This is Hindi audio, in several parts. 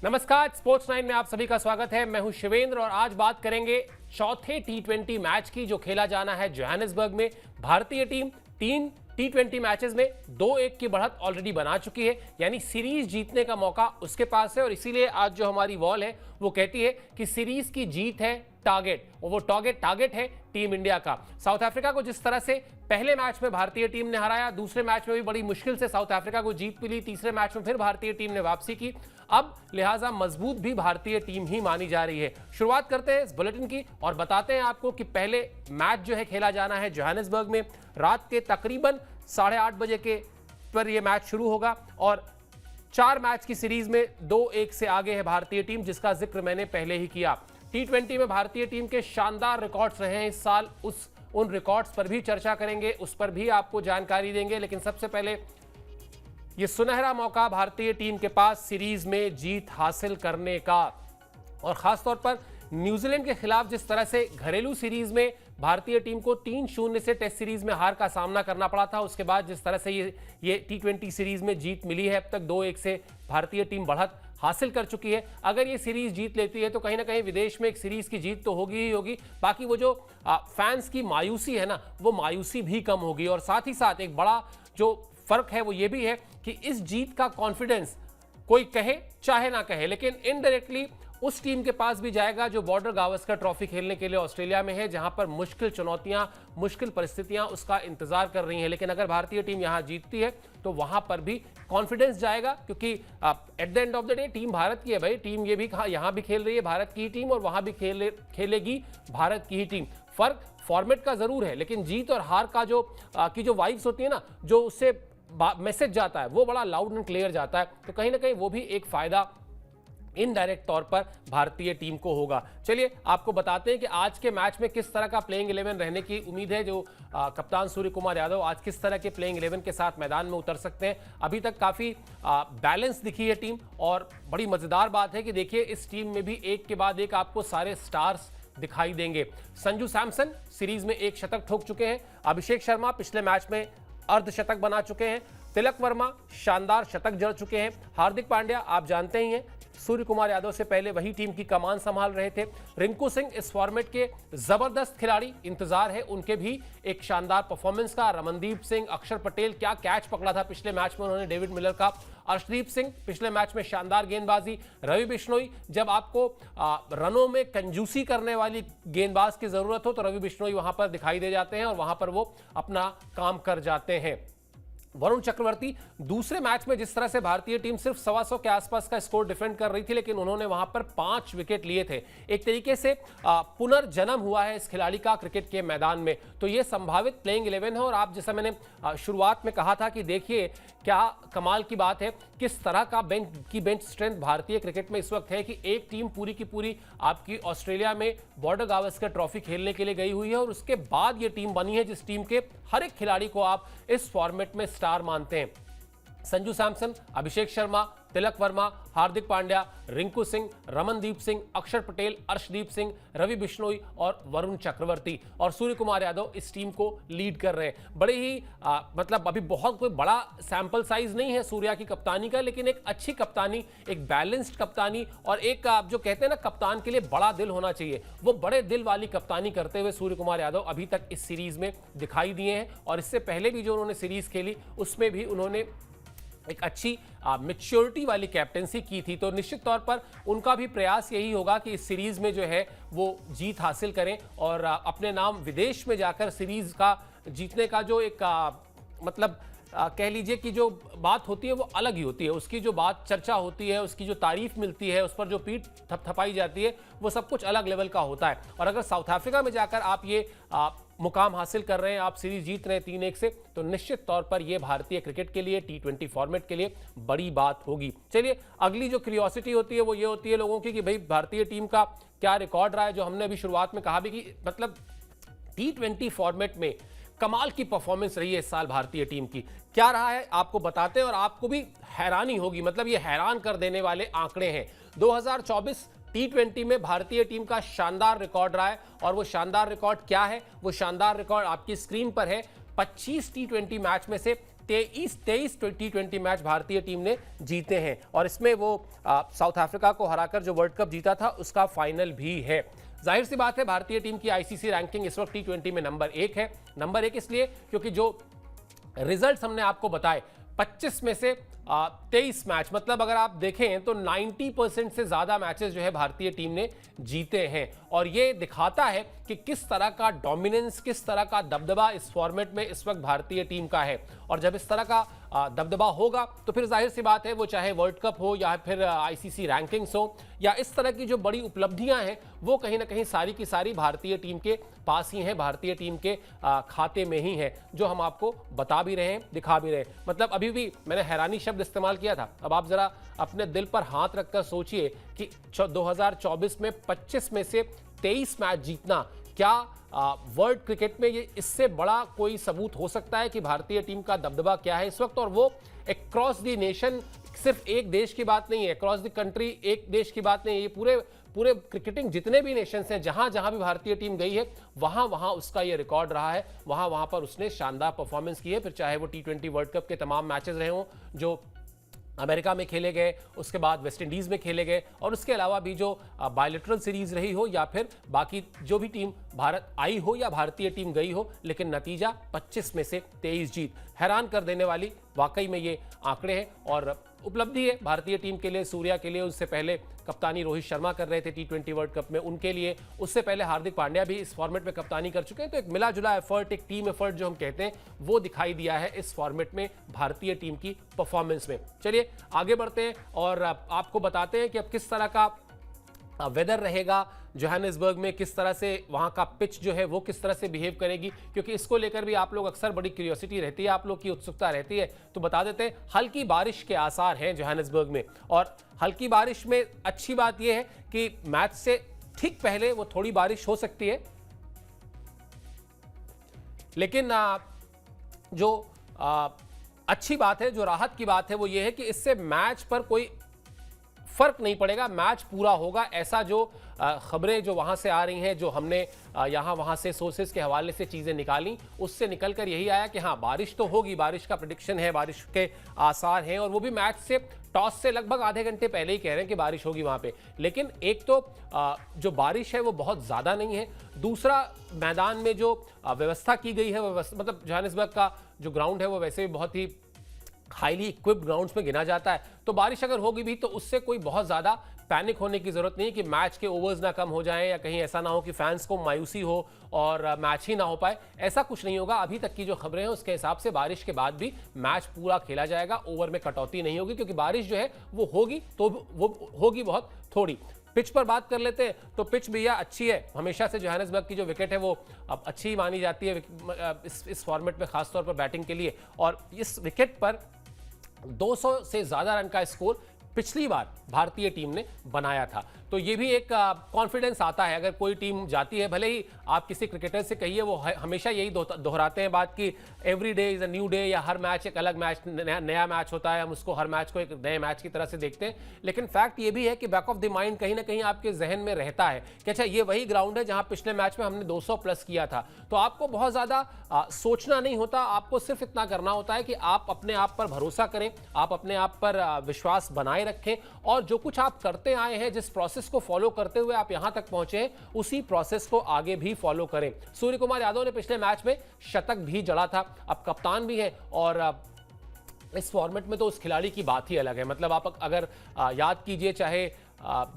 नमस्कार, स्पोर्ट्स 9 में आप सभी का स्वागत है। मैं हूं शिवेंद्र और आज बात करेंगे चौथे टी20 मैच की जो खेला जाना है जोहानिसबर्ग में। भारतीय टीम 3 टी20 मैचेस में 2-1 की बढ़त ऑलरेडी बना चुकी है, यानी सीरीज जीतने का मौका उसके पास है। और इसीलिए आज जो हमारी वॉल है वो कहती है कि सीरीज की जीत है टारगेट, और वो टारगेट है टीम इंडिया का। साउथ अफ्रीका को जिस तरह से पहले मैच में भारतीय टीम ने हराया, दूसरे मैच में भी बड़ी मुश्किल से साउथ अफ्रीका को जीत मिली, तीसरे मैच में फिर भारतीय टीम ने वापसी की, अब लिहाजा मजबूत भी भारतीय टीम ही मानी जा रही है। शुरुआत करते हैं इस बुलेटिन की और बताते हैं आपको कि पहले मैच जो है खेला जाना है जोहानिसबर्ग में। रात के तकरीबन 8:30 बजे के पर यह मैच शुरू होगा और 4 मैच की सीरीज में 2-1 से आगे है भारतीय टीम, जिसका जिक्र मैंने पहले ही किया। टी20 में भारतीय टीम के शानदार रिकॉर्ड्स रहे हैं इस साल, उन रिकॉर्ड्स पर भी चर्चा करेंगे, उस पर भी आपको जानकारी देंगे। लेकिन सबसे पहले ये सुनहरा मौका भारतीय टीम के पास सीरीज में जीत हासिल करने का, और खासतौर पर न्यूजीलैंड के खिलाफ जिस तरह से घरेलू सीरीज में भारतीय टीम को 3-0 से टेस्ट सीरीज में हार का सामना करना पड़ा था, उसके बाद जिस तरह से ये टी20 सीरीज में जीत मिली है, अब तक 2-1 से भारतीय टीम बढ़त हासिल कर चुकी है। अगर ये सीरीज जीत लेती है तो कहीं ना कहीं विदेश में एक सीरीज की जीत तो होगी ही होगी, बाकी वो जो फैंस की मायूसी है ना, वो मायूसी भी कम होगी। और साथ ही साथ एक बड़ा जो फर्क है वो ये भी है कि इस जीत का कॉन्फिडेंस कोई कहे चाहे ना कहे, लेकिन इनडायरेक्टली उस टीम के पास भी जाएगा जो बॉर्डर गावस्कर ट्रॉफी खेलने के लिए ऑस्ट्रेलिया में है, जहां पर मुश्किल चुनौतियां, मुश्किल परिस्थितियां उसका इंतजार कर रही हैं। लेकिन अगर भारतीय टीम यहां जीतती है तो वहां पर भी कॉन्फिडेंस जाएगा, क्योंकि at the end of the day team Bharat की है भाई। टीम ये भी यहां भी खेल रही है भारत की ही टीम, और वहां भी खेलेगी भारत की ही टीम। फर्क फॉर्मेट का जरूर है, लेकिन जीत और हार का जो वाइब्स होती है ना, जो उससे मैसेज जाता है, वो बड़ा लाउड एंड क्लियर जाता है। तो कहीं ना कहीं वो भी एक फायदा इनडायरेक्ट तौर पर भारतीय टीम को होगा। चलिए आपको बताते हैं कि आज के मैच में किस तरह का प्लेइंग 11 रहने की उम्मीद है। जो कप्तान सूर्य कुमार यादव आज किस तरह के प्लेइंग 11 के साथ मैदान में उतर सकते हैं। अभी तक काफी बैलेंस दिखी है टीम, और बड़ी मजेदार बात है कि देखिए इस टीम में भी एक के बाद एक आपको सारे स्टार्स दिखाई देंगे। संजू सैमसन सीरीज में 1 शतक ठोक चुके हैं, अभिषेक शर्मा पिछले मैच में अर्धशतक बना चुके हैं, तिलक वर्मा शानदार शतक जड़ चुके हैं, हार्दिक पांड्या आप जानते ही हैं सूर्य कुमार यादव से पहले वही टीम की कमान संभाल रहे थे, रिंकू सिंह इस फॉर्मेट के जबरदस्त खिलाड़ी, इंतजार है उनके भी एक शानदार परफॉर्मेंस का। रमनदीप सिंह, अक्षर पटेल, क्या कैच पकड़ा था पिछले मैच में उन्होंने डेविड मिलर का। अर्शदीप सिंह पिछले मैच में शानदार गेंदबाजी। रवि बिश्नोई, जब आपको रनों में कंजूसी करने वाली गेंदबाज की जरूरत हो तो रवि बिश्नोई वहां पर दिखाई दे जाते हैं और वहां पर वो अपना काम कर जाते हैं। वरुण चक्रवर्ती दूसरे मैच में जिस तरह से भारतीय टीम सिर्फ 125 के आसपास का स्कोर डिफेंड कर रही थी, लेकिन उन्होंने वहां पर 5 विकेट लिए थे। एक तरीके से पुनर्जन्म हुआ है इस खिलाड़ी का क्रिकेट के मैदान में। तो ये संभावित प्लेइंग 11 है, और आप जैसा मैंने शुरुआत में कहा था कि देखिए क्या कमाल की बात है किस तरह का बेंच स्ट्रेंथ भारतीय क्रिकेट में इस वक्त है कि एक टीम पूरी की पूरी आपकी ऑस्ट्रेलिया में बॉर्डर गावस्कर ट्रॉफी खेलने के लिए गई हुई है, और उसके बाद ये टीम बनी है जिस टीम के हर एक खिलाड़ी को आप इस फॉर्मेट में स्टार मानते हैं। संजू सैमसन, अभिषेक शर्मा, तिलक वर्मा, हार्दिक पांड्या, रिंकू सिंह, रमनदीप सिंह, अक्षर पटेल, अर्शदीप सिंह, रवि बिश्नोई और वरुण चक्रवर्ती, और सूर्य कुमार यादव इस टीम को लीड कर रहे हैं। बड़े ही मतलब अभी बहुत कोई बड़ा सैंपल साइज नहीं है सूर्या की कप्तानी का, लेकिन एक अच्छी कप्तानी, एक बैलेंस्ड कप्तानी, और एक आप जो कहते हैं ना कप्तान के लिए बड़ा दिल होना चाहिए, वो बड़े दिल वाली कप्तानी करते हुए सूर्य कुमार यादव अभी तक इस सीरीज में दिखाई दिए हैं। और इससे पहले भी जो उन्होंने सीरीज खेली उसमें भी उन्होंने एक अच्छी मैच्योरिटी वाली कैप्टेंसी की थी। तो निश्चित तौर पर उनका भी प्रयास यही होगा कि इस सीरीज में जो है वो जीत हासिल करें और अपने नाम विदेश में जाकर सीरीज का जीतने का जो एक मतलब कह लीजिए कि जो बात होती है वो अलग ही होती है, उसकी जो बात चर्चा होती है, उसकी जो तारीफ मिलती है, उस पर जो पीठ थपथपाई जाती है, वो सब कुछ अलग लेवल का होता है। और अगर साउथ अफ्रीका में जाकर आप ये मुकाम हासिल कर रहे हैं, आप सीरीज जीत रहे हैं 3-1 से, तो निश्चित तौर पर यह भारतीय क्रिकेट के लिए टी20 फॉर्मेट के लिए बड़ी बात होगी। चलिए अगली जो क्यूरियोसिटी होती है वो ये होती है लोगों की कि भाई भारतीय टीम का क्या रिकॉर्ड रहा है, जो हमने अभी शुरुआत में कहा भी कि मतलब टी20 फॉर्मेट में कमाल की परफॉर्मेंस रही है इस साल भारतीय टीम की। क्या रहा है आपको बताते हैं और आपको भी हैरानी होगी, मतलब ये हैरान कर देने वाले आंकड़े हैं। 2024 टी20 में भारतीय टीम का शानदार रिकॉर्ड रहा है, और वो शानदार रिकॉर्ड क्या है, वो शानदार रिकॉर्ड आपकी स्क्रीन पर है। 25 टी20 मैच में से 23 T20 मैच भारतीय टीम ने जीते हैं और इसमें वो साउथ अफ्रीका को हराकर जो वर्ल्ड कप जीता था उसका फाइनल भी है। जाहिर सी बात है भारतीय टीम की आईसीसी रैंकिंग इस वक्त T20 में नंबर 1 है। नंबर 1 इसलिए क्योंकि जो रिजल्ट हमने आपको बताए 25 में से 23 मैच, मतलब अगर आप देखें तो 90% से ज्यादा मैचेस जो है भारतीय टीम ने जीते हैं और ये दिखाता है कि किस तरह का डोमिनेंस, किस तरह का दबदबा इस फॉर्मेट में इस वक्त भारतीय टीम का है। और जब इस तरह का दबदबा होगा तो फिर जाहिर सी बात है वो चाहे वर्ल्ड कप हो या फिर आईसीसी रैंकिंग्स हो या इस तरह की जो बड़ी उपलब्धियां हैं वो कहीं ना कहीं सारी की सारी भारतीय टीम के पास ही हैं, भारतीय टीम के खाते में ही है, जो हम आपको बता भी रहे हैं, दिखा भी रहे हैं। मतलब अभी भी मैंने हैरानी शब्द इस्तेमाल किया था। अब आप जरा अपने दिल पर हाथ रखकर सोचिए कि 2024 में 25 में से 23 मैच जीतना, क्या वर्ल्ड क्रिकेट में ये इससे बड़ा कोई सबूत हो सकता है कि भारतीय टीम का दबदबा क्या है इस वक्त। और वो अक्रॉस द नेशन, सिर्फ एक देश की बात नहीं है, अक्रॉस द कंट्री एक देश की बात नहीं है, ये पूरे क्रिकेटिंग जितने भी नेशंस हैं, जहां जहां भी भारतीय टीम गई है वहां वहां उसका ये रिकॉर्ड रहा है, वहां वहां पर उसने शानदार परफॉर्मेंस की है। फिर चाहे वो T20 वर्ल्ड कप के तमाम मैचेस रहे हों जो अमेरिका में खेले गए, उसके बाद वेस्ट इंडीज में खेले गए और उसके अलावा भी जो बायलैटरल सीरीज रही हो या फिर बाकी जो भी टीम भारत आई हो या भारतीय टीम गई हो, लेकिन नतीजा 25 में से 23 जीत। हैरान कर देने वाली वाकई में ये आंकड़े हैं और उपलब्धि है भारतीय टीम के लिए, सूर्या के लिए। उससे पहले कप्तानी रोहित शर्मा कर रहे थे T20 वर्ल्ड कप में, उनके लिए। उससे पहले हार्दिक पांड्या भी इस फॉर्मेट में कप्तानी कर चुके हैं। तो एक मिला जुला एफर्ट, एक टीम एफर्ट जो हम कहते हैं, वो दिखाई दिया है इस फॉर्मेट में भारतीय टीम की परफॉर्मेंस में। चलिए आगे बढ़ते हैं और आपको बताते हैं कि अब किस तरह का वेदर रहेगा जोहानिसबर्ग में, किस तरह से वहां का पिच जो है वो किस तरह से बिहेव करेगी, क्योंकि इसको लेकर भी आप लोग अक्सर बड़ी क्यूरियोसिटी रहती है, आप लोग की उत्सुकता रहती है। तो बता देते हैं हल्की बारिश के आसार हैं जोहानिसबर्ग में। और हल्की बारिश में अच्छी बात यह है कि मैच से ठीक पहले वो थोड़ी बारिश हो सकती है, लेकिन जो अच्छी बात है, जो राहत की बात है वो ये है कि इससे मैच पर कोई फर्क नहीं पड़ेगा, मैच पूरा होगा। ऐसा जो खबरें जो वहां से आ रही हैं, जो हमने यहां वहां से सोर्सेज के हवाले से चीजें निकाली, उससे निकलकर यही आया कि हाँ बारिश तो होगी, बारिश का प्रेडिक्शन है, बारिश के आसार हैं और वो भी मैच से टॉस से लगभग आधे घंटे पहले ही कह रहे हैं कि बारिश होगी वहां पे। लेकिन एक तो जो बारिश है वो बहुत ज्यादा नहीं है, दूसरा मैदान में जो व्यवस्था की गई है, मतलब जोहानिसबर्ग का जो ग्राउंड है वो वैसे भी बहुत ही हाईली इक्विप्ड ग्राउंड्स में गिना जाता है। तो बारिश अगर होगी भी तो उससे कोई बहुत ज्यादा पैनिक होने की जरूरत नहीं कि मैच के ओवर्स ना कम हो जाएं या कहीं ऐसा ना हो कि फैंस को मायूसी हो और मैच ही ना हो पाए, ऐसा कुछ नहीं होगा। अभी तक की जो खबरें हैं उसके हिसाब से बारिश के बाद भी मैच पूरा खेला जाएगा, ओवर में कटौती नहीं होगी, क्योंकि बारिश जो है वो होगी तो वो होगी बहुत थोड़ी। पिच पर बात कर लेते हैं तो पिच भैया अच्छी है, हमेशा से जोहानिसबर्ग की जो विकेट है वो अब अच्छी ही मानी जाती है इस फॉर्मेट में, खासतौर पर बैटिंग के लिए। और इस विकेट पर 200 से ज्यादा रन का स्कोर पिछली बार भारतीय टीम ने बनाया था। तो ये भी एक कॉन्फिडेंस आता है अगर कोई टीम जाती है। भले ही आप किसी क्रिकेटर से कहिए, वो हमेशा यही दोहराते हैं बात कि every day is a new day, या हर मैच एक अलग मैच, नया मैच होता है, हम उसको हर मैच को एक नए मैच की तरह से देखते हैं। लेकिन फैक्ट ये भी है कि बैक ऑफ द माइंड कहीं ना कहीं आपके जहन में रहता है कि अच्छा ये वही ग्राउंड है जहां पिछले मैच में हमने 200 प्लस किया था। तो आपको बहुत ज्यादा सोचना नहीं होता, आपको सिर्फ इतना करना होता है कि आप अपने आप पर भरोसा करें, आप अपने आप पर विश्वास बनाए रखें और जो कुछ आप करते आए हैं, जिस प्रोसेस को फॉलो करते हुए आप यहां तक पहुंचे हैं, उसी प्रोसेस को आगे भी फॉलो करें। सूर्य कुमार यादव ने पिछले मैच में शतक भी जड़ा था, अब कप्तान भी है और इस फॉर्मेट में तो उस खिलाड़ी की बात ही अलग है। मतलब आप अगर याद कीजिए, चाहे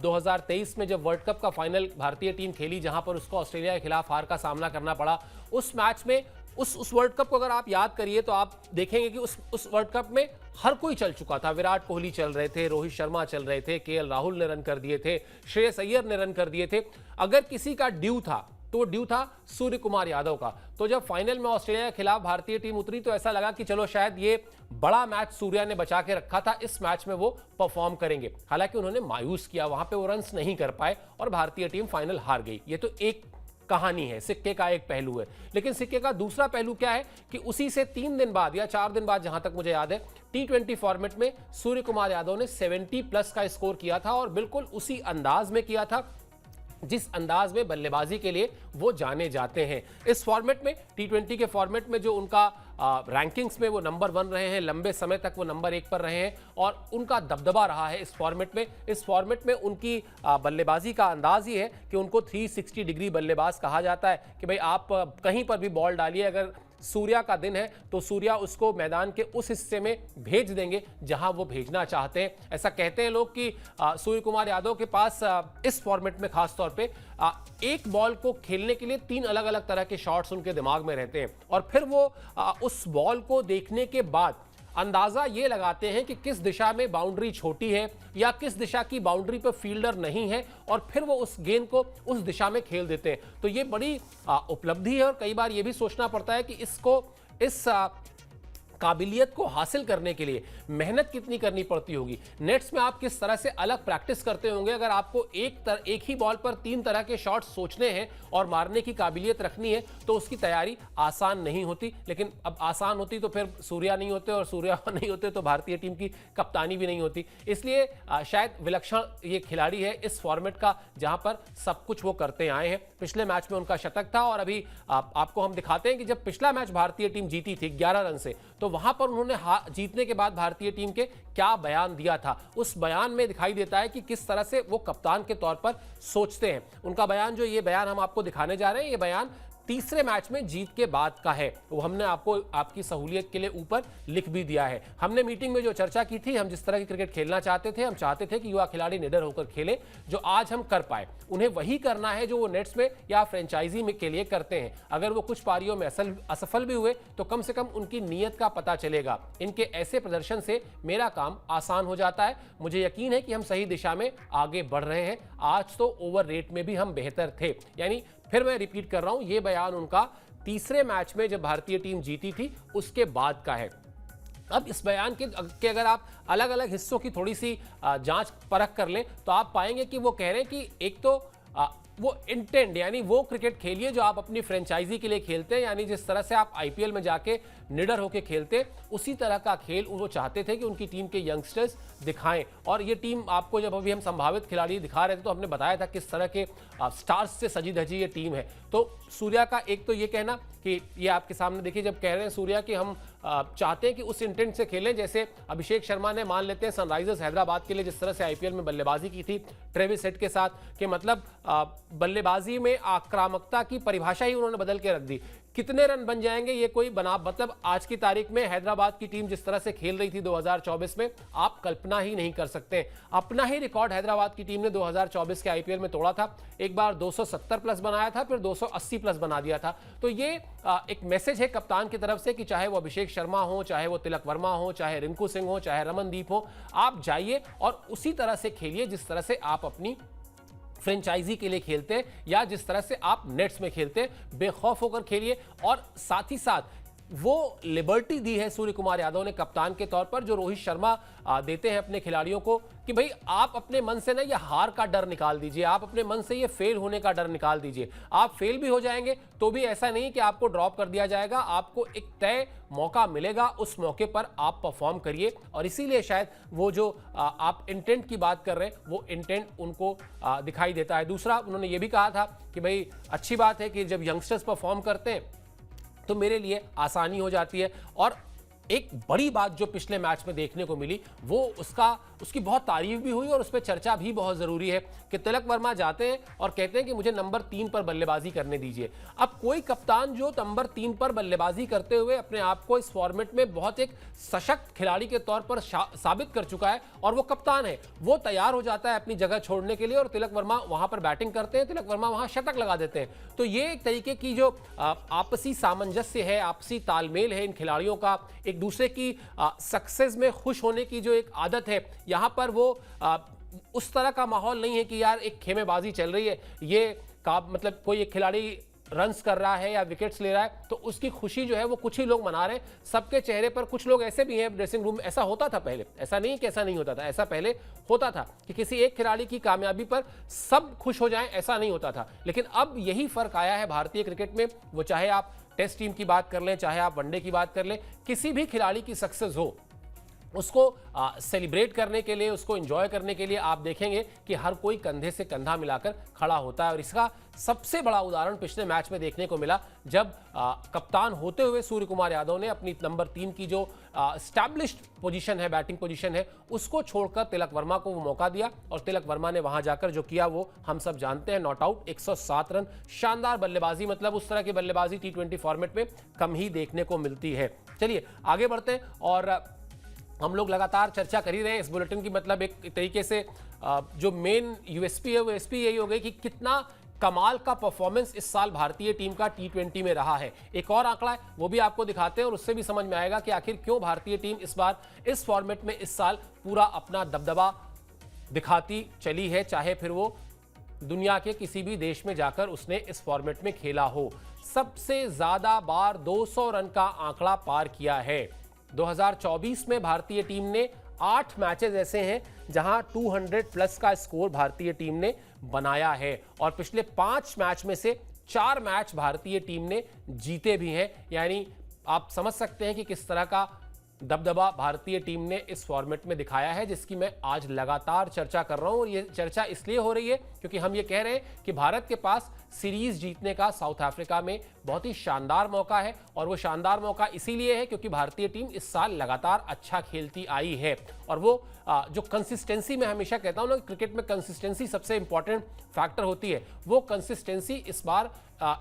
2023 में जब वर्ल्ड कप का फाइनल भारतीय टीम खेली, जहां पर उसको ऑस्ट्रेलिया के खिलाफ हार का सामना करना पड़ा, उस मैच में उस वर्ल्ड कप को अगर आप याद करिए तो आप देखेंगे कि उस वर्ल्ड कप में हर कोई चल चुका था। विराट कोहली चल रहे थे, रोहित शर्मा चल रहे थे, केएल राहुल ने रन कर दिए थे, श्रेयस अय्यर ने रन कर दिए थे। अगर किसी का ड्यू था तो ड्यू था सूर्य कुमार यादव का। तो जब फाइनल में ऑस्ट्रेलिया के खिलाफ भारतीय टीम उतरी तो ऐसा लगा कि चलो शायद ये बड़ा मैच सूर्या ने बचा के रखा था, इस मैच में वो परफॉर्म करेंगे। हालांकि उन्होंने मायूस किया, वहां पे वो रन्स नहीं कर पाए और भारतीय टीम फाइनल हार गई। ये तो एक कहानी है, सिक्के का एक पहलू है। लेकिन सिक्के का दूसरा पहलू क्या है कि उसी से 3 दिन बाद या 4 दिन बाद, जहां तक मुझे याद है, T20 फॉर्मेट में सूर्य कुमार यादव ने 70 प्लस का स्कोर किया था और बिल्कुल उसी अंदाज में किया था जिस अंदाज में बल्लेबाजी के लिए वो जाने जाते हैं। इस फॉर्मेट में, टी20 के फॉर्मेट में, जो उनका रैंकिंग्स में वो नंबर 1 रहे हैं, लंबे समय तक वो नंबर 1 पर रहे हैं और उनका दबदबा रहा है इस फॉर्मेट में। इस फॉर्मेट में उनकी बल्लेबाजी का अंदाज ही है कि उनको 360 डिग्री बल्लेबाज कहा जाता है कि भाई आप कहीं पर भी बॉल डालिए, अगर सूर्या का दिन है तो सूर्या उसको मैदान के उस हिस्से में भेज देंगे जहां वो भेजना चाहते हैं। ऐसा कहते हैं लोग कि सूर्य कुमार यादव के पास इस फॉर्मेट में खास तौर पे एक बॉल को खेलने के लिए 3 अलग अलग तरह के शॉट्स उनके दिमाग में रहते हैं और फिर वो उस बॉल को देखने के बाद अंदाजा ये लगाते हैं कि किस दिशा में बाउंड्री छोटी है या किस दिशा की बाउंड्री पर फील्डर नहीं है और फिर वो उस गेंद को उस दिशा में खेल देते हैं। तो ये बड़ी उपलब्धि है और कई बार ये भी सोचना पड़ता है कि इस काबिलियत को हासिल करने के लिए मेहनत कितनी करनी पड़ती होगी। नेट्स में आप किस तरह से अलग प्रैक्टिस करते होंगे। अगर आपको एक ही बॉल पर 3 तरह के शॉट्स सोचने हैं और मारने की काबिलियत रखनी है तो उसकी तैयारी आसान नहीं होती। लेकिन अब आसान होती तो फिर सूर्या नहीं होते और सूर्या नहीं होते तो भारतीय टीम की कप्तानी भी नहीं होती। इसलिए शायद विलक्षण ये खिलाड़ी है इस फॉर्मेट का जहां पर सब कुछ वो करते आए हैं। पिछले मैच में उनका शतक था और अभी आपको हम दिखाते हैं कि जब पिछला मैच भारतीय टीम जीती थी 11 रन से, तो वहां पर उन्होंने जीतने के बाद भारतीय टीम के क्या बयान दिया था। उस बयान में दिखाई देता है कि किस तरह से वो कप्तान के तौर पर सोचते हैं। उनका बयान, ये बयान हम आपको दिखाने जा रहे हैं, ये बयान तीसरे मैच में जीत के बाद का है। वो हमने आपको आपकी सहूलियत के लिए ऊपर लिख भी दिया है। हमने मीटिंग में जो चर्चा की थी, हम जिस तरह की क्रिकेट खेलना चाहते थे, हम चाहते थे कि युवा खिलाड़ी निडर होकर खेले, जो आज हम कर पाए। उन्हें वही करना है जो वो नेट्स में या फ्रेंचाइजी में के लिए करते हैं। अगर वो कुछ पारियों में असफल भी हुए तो कम से कम उनकी नीयत का पता चलेगा। इनके ऐसे प्रदर्शन से मेरा काम आसान हो जाता है। मुझे यकीन है कि हम सही दिशा में आगे बढ़ रहे हैं। आज तो ओवर रेट में भी हम बेहतर थे। यानी फिर मैं रिपीट कर रहा हूं, यह बयान उनका तीसरे मैच में जब भारतीय टीम जीती थी उसके बाद का है। अब इस बयान के अगर आप अलग अलग हिस्सों की थोड़ी सी जांच परख कर लें तो आप पाएंगे कि वो कह रहे हैं कि एक तो वो इंटेंट, यानी वो क्रिकेट खेलिए जो आप अपनी फ्रेंचाइजी के लिए खेलते हैं। यानी जिस तरह से आप आईपीएल में जाके निडर होकर खेलते, उसी तरह का खेल वो चाहते थे कि उनकी टीम के यंगस्टर्स दिखाएं। और ये टीम आपको, जब अभी हम संभावित खिलाड़ी दिखा रहे थे तो हमने बताया था किस तरह के स्टार्स से सजी धजी ये टीम है। तो सूर्या का एक तो ये कहना कि ये आपके सामने देखिए, जब कह रहे हैं सूर्या कि हम चाहते हैं कि उस इंटेंट से खेलें जैसे अभिषेक शर्मा ने, मान लेते हैं, सनराइजर्स हैदराबाद के लिए जिस तरह से आईपीएल में बल्लेबाजी की थी ट्रेविस हेड के साथ, कि मतलब बल्लेबाजी में आक्रामकता की परिभाषा ही उन्होंने बदल के रख दी। कितने रन बन जाएंगे ये कोई मतलब आज की तारीख में हैदराबाद की टीम जिस तरह से खेल रही थी 2024 में, आप कल्पना ही नहीं कर सकते। अपना ही रिकॉर्ड हैदराबाद की टीम ने 2024 के आईपीएल में तोड़ा था। एक बार 270 प्लस बनाया था, फिर 280 प्लस बना दिया था। तो ये एक मैसेज है कप्तान की तरफ से कि चाहे वो अभिषेक शर्मा हो, चाहे वो तिलक वर्मा हो, चाहे रिंकू सिंह हो, चाहे रमनदीप हो, आप जाइए और उसी तरह से खेलिए जिस तरह से आप अपनी फ्रेंचाइजी के लिए खेलते हैं या जिस तरह से आप नेट्स में खेलते हैं। बेखौफ होकर खेलिए और साथ ही साथ वो लिबर्टी दी है सूर्य कुमार यादव ने कप्तान के तौर पर, जो रोहित शर्मा देते हैं अपने खिलाड़ियों को, कि भाई आप अपने मन से ना ये हार का डर निकाल दीजिए, आप अपने मन से ये फेल होने का डर निकाल दीजिए। आप फेल भी हो जाएंगे तो भी ऐसा नहीं कि आपको ड्रॉप कर दिया जाएगा, आपको एक तय मौका मिलेगा, उस मौके पर आप परफॉर्म करिए। और इसीलिए शायद वो जो आप इंटेंट की बात कर रहे हैं, वो इंटेंट उनको दिखाई देता है। दूसरा, उन्होंने ये भी कहा था कि भाई अच्छी बात है कि जब यंगस्टर्स परफॉर्म करते हैं तो मेरे लिए आसानी हो जाती है। और एक बड़ी बात जो पिछले मैच में देखने को मिली, वो उसकी बहुत तारीफ भी हुई और उस पर चर्चा भी बहुत जरूरी है कि तिलक वर्मा जाते हैं और कहते हैं कि मुझे नंबर 3 पर बल्लेबाजी करने दीजिए। अब कोई कप्तान जो नंबर 3 पर बल्लेबाजी करते हुए अपने आप को इस फॉर्मेट में बहुत एक सशक्त खिलाड़ी के तौर पर साबित कर चुका है और वो कप्तान है, वो तैयार हो जाता है अपनी जगह छोड़ने के लिए और तिलक वर्मा वहां पर बैटिंग करते हैं, तिलक वर्मा वहां शतक लगा देते हैं। तो ये एक तरीके की जो आपसी सामंजस्य है, आपसी तालमेल है इन खिलाड़ियों का, एक दूसरे की सक्सेस में खुश होने की जो एक आदत है, यहां पर वो उस तरह का माहौल नहीं है कि यार एक खेमेबाजी चल रही है, ये का मतलब कोई एक खिलाड़ी रन्स कर रहा है या विकेट्स ले रहा है तो उसकी खुशी जो है वो कुछ ही लोग मना रहे हैं, सबके चेहरे पर कुछ लोग ऐसे भी हैं ड्रेसिंग रूम में। ऐसा होता था पहले, ऐसा नहीं कि ऐसा नहीं होता था, ऐसा पहले होता था कि किसी एक खिलाड़ी की कामयाबी पर सब खुश हो जाएं, ऐसा नहीं होता था। लेकिन अब यही फर्क आया है भारतीय क्रिकेट में। वो चाहे आप टेस्ट टीम की बात कर लें, चाहे आप वनडे की बात कर लें, किसी भी खिलाड़ी की सक्सेस हो, उसको सेलिब्रेट करने के लिए, उसको एंजॉय करने के लिए आप देखेंगे कि हर कोई कंधे से कंधा मिलाकर खड़ा होता है। और इसका सबसे बड़ा उदाहरण पिछले मैच में देखने को मिला जब कप्तान होते हुए सूर्य कुमार यादव ने अपनी नंबर 3 की जो एस्टैब्लिश्ड पोजीशन है, बैटिंग पोजीशन है, उसको छोड़कर तिलक वर्मा को वो मौका दिया और तिलक वर्मा ने वहां जाकर जो किया वो हम सब जानते हैं। नॉट आउट, 107 रन, शानदार बल्लेबाजी। मतलब उस तरह की बल्लेबाजी T20 फॉर्मेट में कम ही देखने को मिलती है। चलिए आगे बढ़ते हैं और हम लोग लगातार चर्चा कर ही रहे हैं इस बुलेटिन की। मतलब एक तरीके से जो मेन यूएसपी है वो एसपी यही हो गई कि कितना कमाल का परफॉर्मेंस इस साल भारतीय टीम का T20 में रहा है। एक और आंकड़ा है वो भी आपको दिखाते हैं और उससे भी समझ में आएगा कि आखिर क्यों भारतीय टीम इस बार इस फॉर्मेट में इस साल पूरा अपना दबदबा दिखाती चली है, चाहे फिर वो दुनिया के किसी भी देश में जाकर उसने इस फॉर्मेट में खेला हो। सबसे ज्यादा बार 200 रन का आंकड़ा पार किया है। 2024 में भारतीय टीम ने 8 मैचेस ऐसे हैं जहां 200 प्लस का स्कोर भारतीय टीम ने बनाया है और पिछले 5 मैच में से 4 मैच भारतीय टीम ने जीते भी हैं। यानी आप समझ सकते हैं कि किस तरह का दबदबा भारतीय टीम ने इस फॉर्मेट में दिखाया है, जिसकी मैं आज लगातार चर्चा कर रहा हूं। और ये चर्चा इसलिए हो रही है क्योंकि हम ये कह रहे हैं कि भारत के पास सीरीज जीतने का साउथ अफ्रीका में बहुत ही शानदार मौका है और वो शानदार मौका इसीलिए है क्योंकि भारतीय टीम इस साल लगातार अच्छा खेलती आई है। और वो जो कंसिस्टेंसी, मैं हमेशा कहता हूं ना, क्रिकेट में कंसिस्टेंसी सबसे इंपॉर्टेंट फैक्टर होती है, वो कंसिस्टेंसी इस बार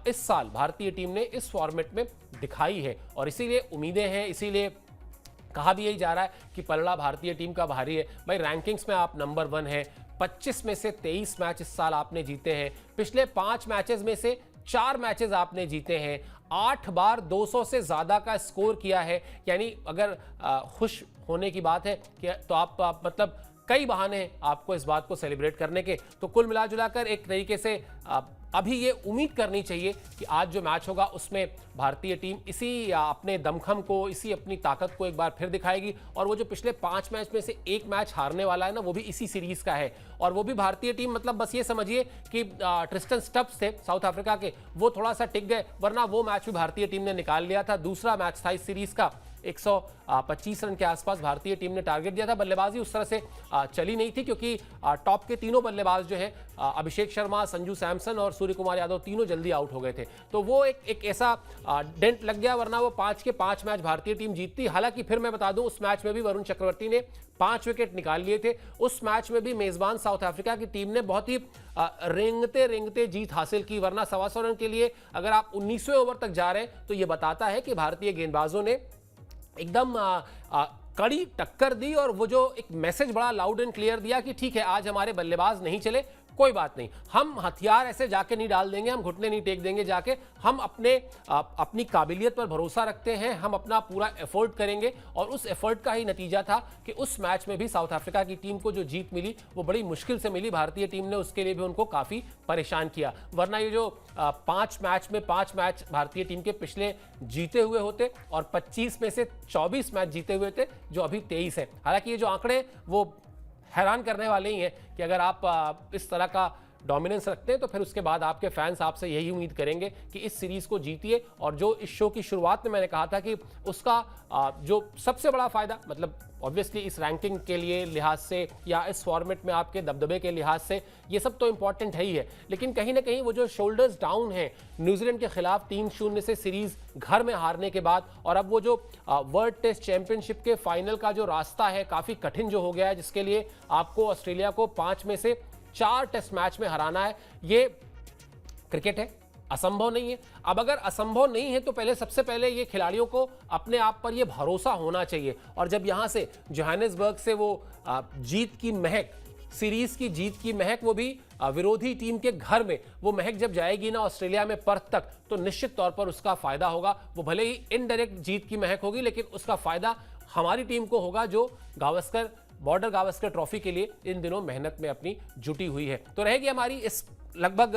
इस साल भारतीय टीम ने इस फॉर्मेट में दिखाई है और इसीलिए उम्मीदें हैं, इसीलिए कहा भी यही जा रहा है कि पलड़ा भारतीय टीम का भारी है। भाई रैंकिंग्स में आप नंबर 1 है, 25 में से 23 मैच इस साल आपने जीते हैं, पिछले 5 मैचेस में से 4 मैचेस आपने जीते हैं, 8 बार 200 से ज्यादा का स्कोर किया है। यानी अगर खुश होने की बात है कि तो आप मतलब कई बहाने हैं आपको इस बात को सेलिब्रेट करने के। तो कुल मिलाजुलाकर एक तरीके से अभी ये उम्मीद करनी चाहिए कि आज जो मैच होगा उसमें भारतीय टीम इसी अपने दमखम को, इसी अपनी ताकत को एक बार फिर दिखाएगी। और वो जो पिछले 5 मैच में से एक मैच हारने वाला है ना, वो भी इसी सीरीज का है। और वो भी भारतीय टीम, मतलब बस ये समझिए कि ट्रिस्टन स्टब्स थे साउथ अफ्रीका के, वो थोड़ा सा टिक गए, वरना वो मैच भी भारतीय टीम ने निकाल लिया था। दूसरा मैच था इस सीरीज का, 125 रन के आसपास भारतीय टीम ने टारगेट दिया था। बल्लेबाजी उस तरह से चली नहीं थी क्योंकि टॉप के तीनों बल्लेबाज जो हैं, अभिषेक शर्मा, संजू सैमसन और सूर्य कुमार यादव, तीनों जल्दी आउट हो गए थे। तो वो एक ऐसा डेंट लग गया, वरना वो 5 के 5 मैच भारतीय टीम जीतती। हालांकि फिर मैं बता दूं, उस मैच में भी वरुण चक्रवर्ती ने 5 विकेट निकाल लिए थे। उस मैच में भी मेजबान साउथ अफ्रीका की टीम ने बहुत ही रेंगते रेंगते जीत हासिल की, वरना 125 रन के लिए अगर आप 19वें ओवर तक जा रहे हैं तो ये बताता है कि भारतीय गेंदबाजों ने एकदम कड़ी टक्कर दी। और वो जो एक मैसेज बड़ा लाउड एंड क्लियर दिया कि ठीक है, आज हमारे बल्लेबाज नहीं चले, कोई बात नहीं, हम हथियार ऐसे जाके नहीं डाल देंगे, हम घुटने नहीं टेक देंगे जाके, हम अपनी काबिलियत पर भरोसा रखते हैं, हम अपना पूरा एफर्ट करेंगे। और उस एफर्ट का ही नतीजा था कि उस मैच में भी साउथ अफ्रीका की टीम को जो जीत मिली वो बड़ी मुश्किल से मिली। भारतीय टीम ने उसके लिए भी उनको काफी परेशान किया, वरना ये जो 5 मैच में 5 मैच भारतीय टीम के पिछले जीते हुए होते और 25 में से 24 मैच जीते हुए थे, जो अभी 23 है। हालांकि ये जो आंकड़े वो हैरान करने वाले ही हैं कि अगर आप इस तरह का डोमिनेंस रखते हैं तो फिर उसके बाद आपके फैंस आपसे यही उम्मीद करेंगे कि इस सीरीज को जीतिए। और जो इस शो की शुरुआत में मैंने कहा था कि उसका जो सबसे बड़ा फायदा, मतलब ऑब्वियसली इस रैंकिंग के लिए लिहाज से या इस फॉर्मेट में आपके दबदबे के लिहाज से ये सब तो इंपॉर्टेंट है ही है, लेकिन कहीं ना कहीं वो जो शोल्डर्स डाउन है न्यूजीलैंड के खिलाफ 3-0 से सीरीज घर में हारने के बाद, और अब वो जो वर्ल्ड टेस्ट चैंपियनशिप के फाइनल का जो रास्ता है काफी कठिन जो हो गया है, जिसके लिए आपको ऑस्ट्रेलिया को 5 में से 4 टेस्ट मैच में हराना है, ये क्रिकेट है, असंभव नहीं है। अब अगर असंभव नहीं है तो पहले सबसे पहले ये खिलाड़ियों को अपने आप पर ये भरोसा होना चाहिए। और जब यहां से जोहानिसबर्ग से वो जीत की महक, सीरीज की जीत की महक, वो भी विरोधी टीम के घर में वो महक जब जाएगी ना ऑस्ट्रेलिया में पर्थ तक, तो निश्चित तौर पर उसका फायदा होगा। वो भले ही इनडायरेक्ट जीत की महक होगी, लेकिन उसका फायदा हमारी टीम को होगा जो गावस्कर, बॉर्डर गावस्कर ट्रॉफी के लिए इन दिनों मेहनत में अपनी जुटी हुई है। तो रहेगी हमारी इस लगभग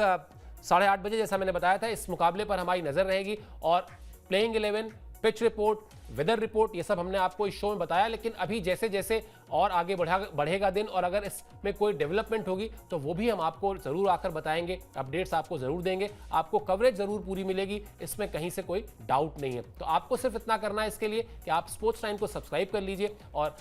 8:30 बजे, जैसा मैंने बताया था, इस मुकाबले पर हमारी नजर रहेगी। और playing 11, pitch report, weather report, ये सब हमने आपको इस शो में बताया। लेकिन अभी जैसे जैसे और आगे बढ़ेगा दिन, और अगर इसमें कोई डेवलपमेंट होगी तो वो भी हम आपको जरूर आकर बताएंगे, अपडेट्स आपको जरूर देंगे, आपको कवरेज जरूर पूरी मिलेगी, इसमें कहीं से कोई डाउट नहीं है। तो आपको सिर्फ इतना करना है इसके लिए कि आप स्पोर्ट्स टाइम को सब्सक्राइब कर लीजिए, और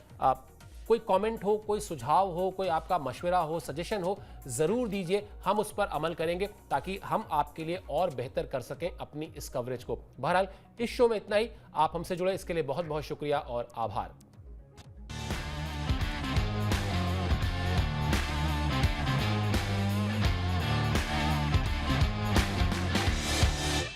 कोई कमेंट हो, कोई सुझाव हो, कोई आपका मशवरा हो, सजेशन हो, जरूर दीजिए, हम उस पर अमल करेंगे ताकि हम आपके लिए और बेहतर कर सकें अपनी इस कवरेज को। बहरहाल इस शो में इतना ही। आप हमसे जुड़े इसके लिए बहुत बहुत शुक्रिया और आभार।